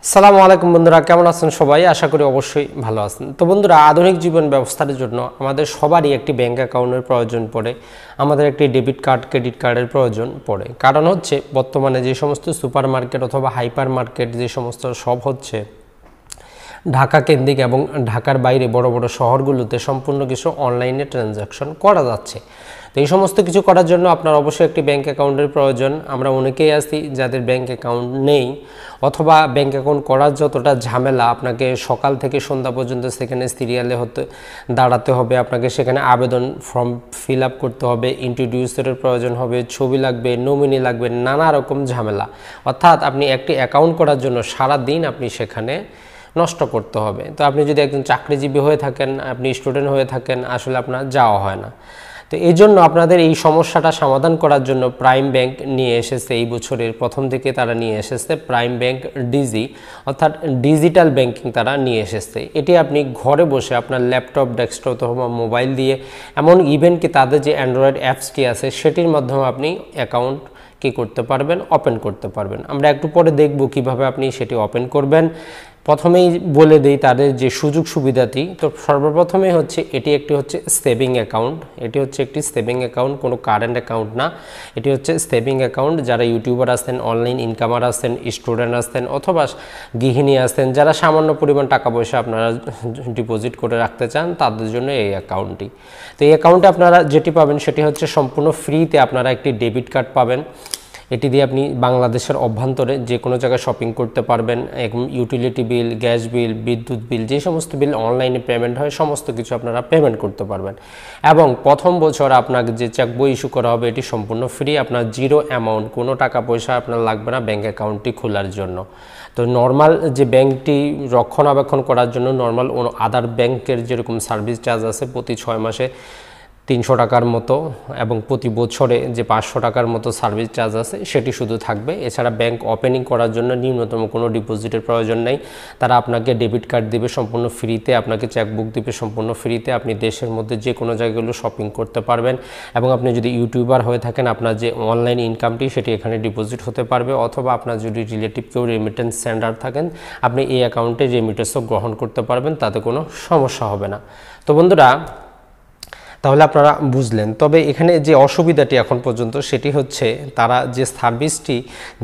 আসসালামু আলাইকুম বন্ধুরা, কেমন আছেন সবাই? আশা করি অবশ্যই ভালো আছেন। তো বন্ধুরা, আধুনিক জীবন ব্যবস্থার জন্য আমাদের সবারই একটি ব্যাংক অ্যাকাউন্টের প্রয়োজন পড়ে, আমাদের একটি ডেবিট কার্ড, ক্রেডিট কার্ডের প্রয়োজন পড়ে। কারণ হচ্ছে বর্তমানে যে সমস্ত সুপার মার্কেট অথবা হাইপার মার্কেট যে সমস্ত শপ হচ্ছে ঢাকা কেন্দ্রিক এবং ঢাকার বাইরে বড় বড় শহরগুলোতে সম্পূর্ণ কিছু অনলাইনে ট্রানজ্যাকশন করা যাচ্ছে। তো এই সমস্ত কিছু করার জন্য আপনার অবশ্যই একটি ব্যাংক অ্যাকাউন্টের প্রয়োজন। আমরা অনেকেই আছি যাদের ব্যাংক অ্যাকাউন্ট নেই, অথবা ব্যাংক অ্যাকাউন্ট করার যতটা ঝামেলা, আপনাকে সকাল থেকে সন্ধ্যা পর্যন্ত সেখানে সিরিয়ালে দাঁড়াতে হবে, আপনাকে সেখানে আবেদন ফর্ম ফিল আপ করতে হবে, ইন্ট্রোডিউসারের প্রয়োজন হবে, ছবি লাগবে, নমিনি লাগবে, নানা রকম ঝামেলা। অর্থাৎ আপনি একটি অ্যাকাউন্ট করার জন্য সারা দিন আপনি সেখানে নষ্ট করতে হবে। তো আপনি যদি একজন চাকরিজীবী হয়ে থাকেন, আপনি স্টুডেন্ট হয়ে থাকেন, আসলে আপনার যাওয়া হয় না। তো এই জন্য আপনাদের এই সমস্যাটা সমাধান করার জন্য প্রাইম ব্যাংক নিয়ে এসেছে, এই বছরের প্রথম থেকে তারা নিয়ে এসেছে প্রাইম ব্যাংক ডিজি, অর্থাৎ ডিজিটাল ব্যাংকিং তারা নিয়ে এসেছে। এটি আপনি ঘরে বসে আপনার ল্যাপটপ, ডেস্কটপ অথবা মোবাইল দিয়ে, এমন ইভেন কি তাদের যে অ্যান্ড্রয়েড অ্যাপসটি আছে সেটির মাধ্যমে আপনি অ্যাকাউন্ট কি করতে পারবেন, ওপেন করতে পারবেন। আমরা একটু পরে দেখব কিভাবে আপনি সেটি ওপেন করবেন। প্রথমেই বলে দেই তাদের যে সুযোগ সুবিধাটি। তো সর্বপ্রথমে হচ্ছে এটি একটি হচ্ছে সেভিং অ্যাকাউন্ট। এটি হচ্ছে একটি সেভিং অ্যাকাউন্ট, কোনো কারেন্ট অ্যাকাউন্ট না। এটি হচ্ছে সেভিং অ্যাকাউন্ট। যারা ইউটিউবার আছেন, অনলাইন ইনকামার আছেন, স্টুডেন্ট আছেন অথবা গৃহিণী আছেন, যারা সামান্য পরিমাণ টাকা পয়সা আপনারা ডিপোজিট করে রাখতে চান, তাদের জন্য এই অ্যাকাউন্টটি। তো এই অ্যাকাউন্টে আপনারা যেটি পাবেন সেটি হচ্ছে সম্পূর্ণ ফ্রিতে আপনারা একটি ডেবিট কার্ড পাবেন। এটি দিয়ে আপনি বাংলাদেশের অভ্যন্তরে যে কোনো জায়গায় শপিং করতে পারবেন। ইউটিলিটি বিল, গ্যাস বিল, বিদ্যুৎ বিল, যে সমস্ত বিল অনলাইনে পেমেন্ট হয় সমস্ত কিছু আপনারা পেমেন্ট করতে পারবেন। এবং প্রথম বছর আপনাকে যে চেক বই ইস্যু করা হবে এটি সম্পূর্ণ ফ্রি। আপনার জিরো অ্যামাউন্ট, কোনো টাকা পয়সা আপনার লাগবে না ব্যাঙ্ক অ্যাকাউন্টটি খোলার জন্য। তো নর্মাল যে ব্যাংকটি রক্ষণাবেক্ষণ করার জন্য নর্মাল আদার ব্যাংকের যেরকম সার্ভিস চার্জ আছে প্রতি 6 মাসে 300 টাকার মতো, এবং প্রতি বছরে যে 500 টাকার মতো সার্ভিস চার্জ আছে সেটি শুধু থাকবে। এছাড়া ব্যাংক ওপেনিং করার জন্য ন্যূনতম কোনো ডিপোজিটের প্রয়োজন নেই। তারা আপনাকে ডেবিট কার্ড দিবে সম্পূর্ণ ফ্রিতে, আপনাকে চেকবুক দিবে সম্পূর্ণ ফ্রিতে। আপনি দেশের মধ্যে যে কোনো জায়গাগুলো শপিং করতে পারবেন। এবং আপনি যদি ইউটিউবার হয়ে থাকেন, আপনার যে অনলাইন ইনকামটি সেটি এখানে ডিপোজিট হতে পারবে। অথবা আপনার যদি রিলেটিভ কেউ রেমিটেন্স সেন্ডার থাকেন, আপনি এই অ্যাকাউন্টে রেমিটেন্সও গ্রহণ করতে পারবেন, তাতে কোনো সমস্যা হবে না। তো বন্ধুরা, তাহলে আপনারা বুঝলেন। তবে এখানে যে অসুবিধাটি এখন পর্যন্ত সেটি হচ্ছে তারা যে সার্ভিসটি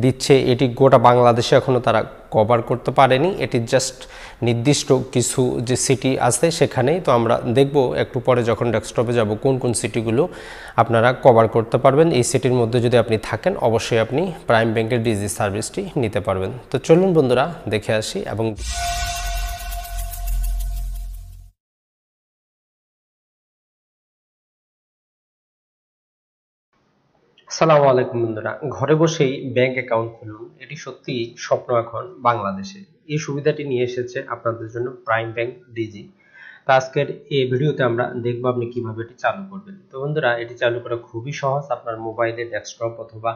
দিচ্ছে এটি গোটা বাংলাদেশে এখনও তারা কভার করতে পারেনি। এটি জাস্ট নির্দিষ্ট কিছু যে সিটি আছে সেখানেই। তো আমরা দেখব একটু পরে যখন ডেস্কটপে যাব কোন কোন সিটিগুলো আপনারা কভার করতে পারবেন। এই সিটির মধ্যে যদি আপনি থাকেন অবশ্যই আপনি প্রাইম ব্যাংকের ডিজি সার্ভিসটি নিতে পারবেন। তো চলুন বন্ধুরা দেখে আসি। এবং আসসালামু আলাইকুম বন্ধুরা, ঘরে বসেই ব্যাংক অ্যাকাউন্ট খুলুন, এটি সত্যিই স্বপ্ন এখন বাংলাদেশে। এই সুবিধাটি নিয়ে এসেছে আপনাদের জন্য প্রাইম ব্যাংক ডিজি। তো আজকের এই ভিডিওতে আমরা দেখব আপনি কিভাবে এটি চালু করবেন। তো বন্ধুরা, এটি চালু করা খুবই সহজ। আপনার মোবাইলে, ডেস্কটপ অথবা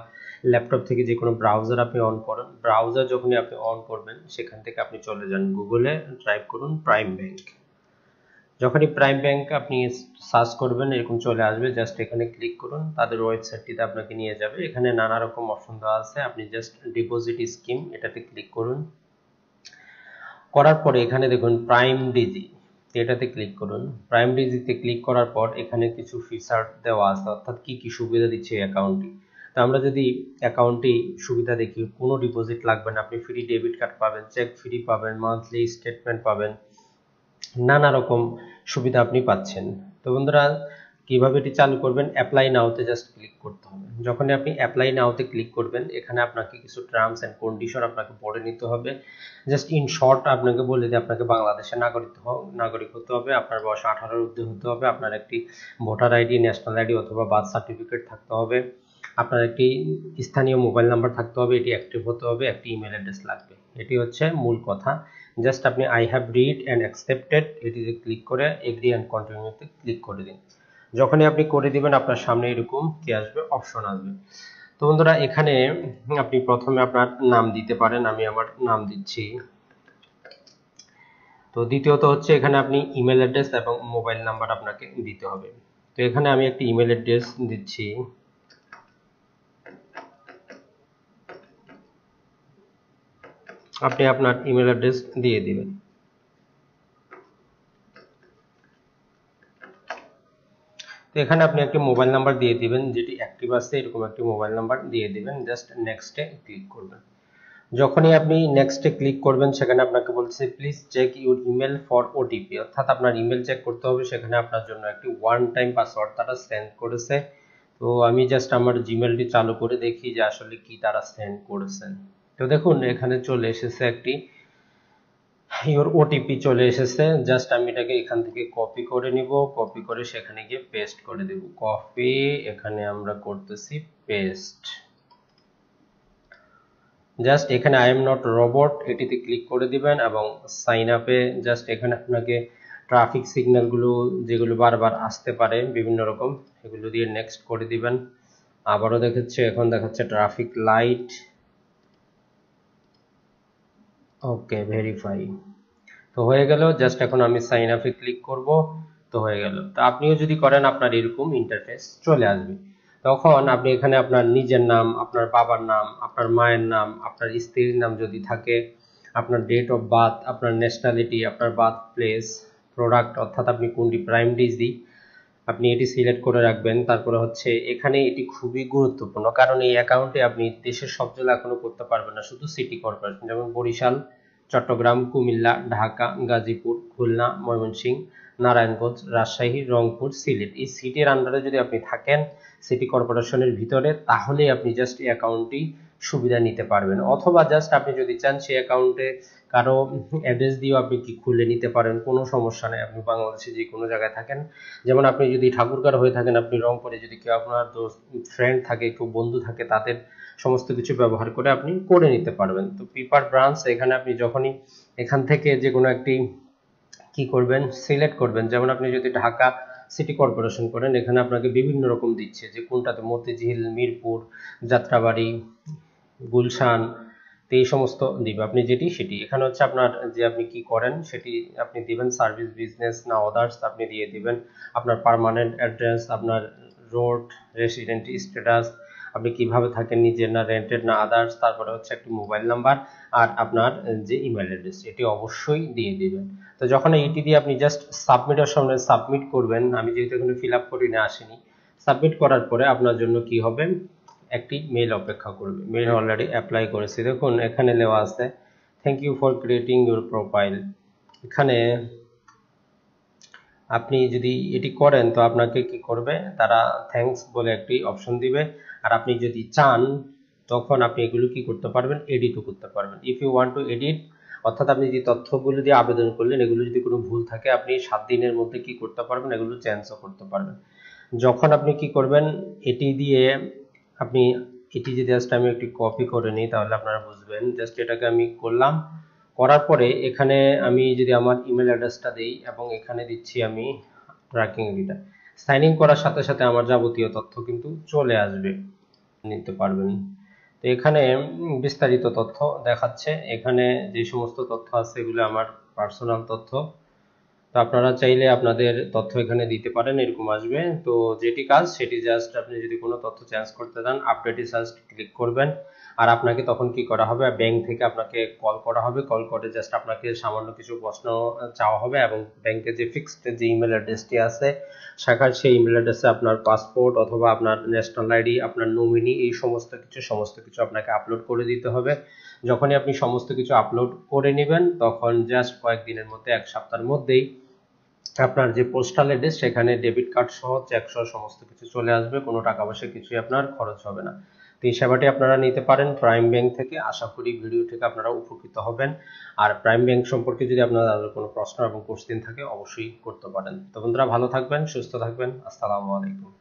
ল্যাপটপ থেকে যে কোনো ব্রাউজার আপনি অন করুন। ব্রাউজার যখনই আপনি অন করবেন সেখান থেকে আপনি চলে যান গুগলে, টাইপ করুন প্রাইম ব্যাংক। যখনই প্রাইম ব্যাংক আপনি সার্চ করবেন এরকম চলে আসবে, জাস্ট এখানে ক্লিক করুন। তাদের ওয়েবসাইটটিতে আপনাকে নিয়ে যাবে। এখানে নানা রকম অপশন দেওয়া আছে, আপনি জাস্ট ডিপোজিট স্কিম এটাতে ক্লিক করুন। করার পরে এখানে দেখুন প্রাইম ডিজি, এটাতে ক্লিক করুন। প্রাইম ডিজিতে ক্লিক করার পর এখানে কিছু ফিচার দেওয়া আছে, অর্থাৎ কি কি সুবিধা দিচ্ছে এই অ্যাকাউন্টটি। তো আমরা যদি অ্যাকাউন্টে সুবিধা দেখি, কোনো ডিপোজিট লাগবে না, আপনি ফ্রি ডেবিট কার্ড পাবেন, চেক ফ্রি পাবেন, মান্থলি স্টেটমেন্ট পাবেন, নানা রকম সুবিধা আপনি পাচ্ছেন। তো বন্ধুরা, কিভাবে এটি চালু করবেন, অ্যাপ্লাই নাওতে জাস্ট ক্লিক করতে হবে। যখন আপনি অ্যাপ্লাই নাওতে ক্লিক করবেন এখানে আপনাকে কিছু টার্মস এন্ড কন্ডিশন আপনাকে পড়ে নিতে হবে। জাস্ট ইন শর্ট আপনাকে বলে দিই, আপনাকে বাংলাদেশের নাগরিক হতে হবে, আপনার বয়স 18-এর ঊর্ধ্বে হতে হবে, আপনার একটি ভোটার আইডি, ন্যাশনাল আইডি অথবা বার্থ সার্টিফিকেট থাকতে হবে, আপনার একটি স্থানীয় মোবাইল নাম্বার থাকতে হবে, এটি অ্যাক্টিভ হতে হবে, একটি ইমেল অ্যাড্রেস লাগবে। এটি হচ্ছে মূল কথা। জাস্ট আপনি I have read and accepted এটিতে ক্লিক করে এগ্রি অ্যান্ড কন্টিনিউতে ক্লিক করে দিন। যখনই আপনি করে দিবেন আপনার সামনে এরকম কি আসবে, অপশন আসবে। তো বন্ধুরা, এখানে আপনি প্রথমে আপনার নাম দিতে পারেন, আমি আমার নাম দিচ্ছি। তো দ্বিতীয়ত হচ্ছে এখানে আপনি ইমেল অ্যাড্রেস এবং মোবাইল নাম্বার আপনাকে দিতে হবে। তো এখানে আমি একটি ইমেল অ্যাড্রেস দিচ্ছি। আপনি আপনার ইমেল অ্যাড্রেস দিয়ে দিবেন। তো এখানে আপনি একটি মোবাইল নাম্বার দিয়ে দিবেন, যেটি অ্যাক্টিভ আছে এরকম একটি মোবাইল নাম্বার দিয়ে দিবেন। জাস্ট নেক্সটে ক্লিক করবেন। যখনই আপনি নেক্সটে ক্লিক করবেন সেখানে আপনাকে বলছে please check your email for OTP, অর্থাৎ আপনার ইমেল চেক করতে হবে। সেখানে আপনার জন্য একটি ওয়ান টাইম পাসওয়ার্ড তারা সেন্ড করেছে। তো আমি জাস্ট আমার জিমেলটি চালু করে দেখি যে আসলে কি তারা সেন্ড করেছেন। তো দেখুন এখানে চলে এসেছে একটি ইওর ওটিপি চলে এসেছে। জাস্ট আমি এটাকে এখান থেকে কপি করে নিব, কপি করে সেখানে গিয়ে পেস্ট করে দেব। কপি, এখানে আমরা করতেছি পেস্ট। জাস্ট এখানে আই এম নট রোবট এটিতে ক্লিক করে দিবেন এবং সাইন আপে জাস্ট এখানে আপনাকে ট্রাফিক সিগন্যালগুলো যেগুলো বারবার আসতে পারে বিভিন্ন রকম, এগুলো দিয়ে নেক্সট করে দিবেন। আবারও দেখাচ্ছে, এখন দেখাচ্ছে ট্রাফিক লাইট। ওকে, ভেরিফাই। তো হয়ে গেল। জাস্ট এখন আমি সাইন আপে ক্লিক করব। তো হয়ে গেল। তো আপনিও যদি করেন আপনার এরকম ইন্টারফেস চলে আসবে। তখন আপনি এখানে আপনার নিজের নাম, আপনার বাবার নাম, আপনার মায়ের নাম, আপনার স্ত্রীর নাম যদি থাকে, আপনার ডেট অফ বার্থ, আপনার ন্যাশনালিটি, আপনার বার্থ প্লেস, প্রোডাক্ট অর্থাৎ আপনি কোনটি প্রাইম ডিজি আপনি এটি সিলেক্ট করে রাখবেন। তারপরে হচ্ছে এখানে এটি খুবই গুরুত্বপূর্ণ, কারণ এই অ্যাকাউন্টে আপনি দেশের সব জেলা এখনো করতে পারবেন না, শুধু সিটি কর্পোরেশন, যেমন বরিশাল, চট্টগ্রাম, কুমিল্লা, ঢাকা, গাজীপুর, খুলনা, ময়মনসিংহ, নারায়ণগঞ্জ, রাজশাহী, রংপুর, সিলেট, এই সিটির আন্ডারে যদি আপনি থাকেন সিটি কর্পোরেশনের ভিতরে, তাহলে আপনি জাস্ট এই অ্যাকাউন্টটি সুবিধা নিতে পারবেন। অথবা জাস্ট আপনি যদি চান সেই অ্যাকাউন্টে কারো অ্যাড্রেস দিয়েও আপনি কি খুলে নিতে পারেন, কোনো সমস্যা নেই। আপনি বাংলাদেশে যে কোনো জায়গায় থাকেন, যেমন আপনি যদি ঠাকুরগাঁও হয়ে থাকেন, আপনি রংপুরে যদি কেউ আপনার ফ্রেন্ড থাকে, কেউ বন্ধু থাকে, তাদের সমস্ত কিছু ব্যবহার করে আপনি করে নিতে পারবেন। তো পিপার ব্রাঞ্চ, এখানে আপনি যখনই এখান থেকে যে কোনো একটি কি করবেন সিলেক্ট করবেন, যেমন আপনি যদি ঢাকা সিটি কর্পোরেশন করেন, এখানে আপনাকে বিভিন্ন রকম দিচ্ছে যে কোনটাতে মতিঝিল, মিরপুর, যাত্রাবাড়ি, গুলশান, তো এই সমস্ত দিবে। আপনি যেটি সেটি এখানে হচ্ছে আপনার যে আপনি কি করেন সেটি আপনি দিবেন, সার্ভিস, বিজনেস না আদার্স আপনি দিয়ে দিবেন। আপনার পার্মানেন্ট অ্যাড্রেস, আপনার রোড, রেসিডেন্ট স্ট্যাটাস, আপনি কিভাবে থাকেন, নিজের না রেন্টেড না আদার্স, তারপরে হচ্ছে একটি মোবাইল নাম্বার আর আপনার যে ইমেল অ্যাড্রেস এটি অবশ্যই দিয়ে দিবেন। তো যখন এইটি দিয়ে আপনি জাস্ট সাবমিটের সামনে সাবমিট করবেন, আমি যেহেতু এখানে ফিল আপ করি না আসেনি, সাবমিট করার পরে আপনার জন্য কি হবে, একটি মেল অপেক্ষা করবে। মেল অলরেডি অ্যাপ্লাই করেছি, দেখুন এখানে দেওয়া আছে thank you for creating your profile. এখানে আপনি যদি এটি করেন তো আপনাকে কি করবে, তারা থ্যাঙ্কস বলে একটি অপশন দিবে। আর আপনি যদি চান তখন আপনি এগুলো কি করতে পারবেন, এডিটও করতে পারবেন। If you want to edit, অর্থাৎ আপনি যে তথ্যগুলো দিয়ে আবেদন করলেন এগুলো যদি কোনো ভুল থাকে আপনি 7 দিনের মধ্যে কি করতে পারবেন, এগুলো চেঞ্জও করতে পারবেন। যখন আপনি কি করবেন, এটি দিয়ে আপনি এটি যদি জাস্ট আমি একটি কপি করে নিই তাহলে আপনারা বুঝবেন। জাস্ট এটাকে আমি করলাম, করার পরে এখানে আমি যদি আমার ইমেল অ্যাড্রেসটা দেই এবং এখানে দিচ্ছি আমি ট্র্যাকিং আইডিটা, সাইন ইন করার সাথে সাথে আমার যাবতীয় তথ্য কিন্তু চলে আসবে, নিতে পারবেন। তো এখানে বিস্তারিত তথ্য দেখাচ্ছে, এখানে যে সমস্ত তথ্য আছে এগুলো আমার পার্সোনাল তথ্য। তো আপনারা চাইলে আপনাদের তথ্য এখানে দিতে পারেন, এরকম আসবে। তো যেটি কাজ সেটি জাস্ট আপনি যদি কোনো তথ্য চেঞ্জ করতে চান আপডেটে জাস্ট ক্লিক করবেন। আর আপনাকে তখন কি করা হবে, ব্যাংক থেকে আপনাকে কল করা হবে, কল করে জাস্ট আপনাকে সামান্য কিছু প্রশ্ন চাওয়া হবে এবং ব্যাংকের যে ফিক্সড যে ইমেল অ্যাড্রেসটি আছে শাখার সেই ইমেল অ্যাড্রেসে আপনার পাসপোর্ট অথবা আপনার ন্যাশনাল আইডি, আপনার নমিনি, এই সমস্ত কিছু আপনাকে আপলোড করে দিতে হবে। যখনই আপনি সমস্ত কিছু আপলোড করে নেবেন তখন জাস্ট কয়েকদিনের মধ্যে, এক সপ্তাহের মধ্যেই আপনার যে পোস্টাল অ্যাড্রেস সেখানে ডেবিট কার্ড সহ চেক সহ সমস্ত কিছু চলে আসবে, কোনো টাকা পয়সা কিছুই আপনার খরচ হবে না। তো এই সেবাটি আপনারা নিতে পারেন প্রাইম ব্যাংক থেকে। আশা করি ভিডিও থেকে আপনারা উপকৃত হবেন। আর প্রাইম ব্যাংক সম্পর্কে যদি আপনাদের কোনো প্রশ্ন এবং কোশ্চেন থাকে অবশ্যই করতে পারেন। তো বন্ধুরা ভালো থাকবেন, সুস্থ থাকবেন, আসসালামু আলাইকুম।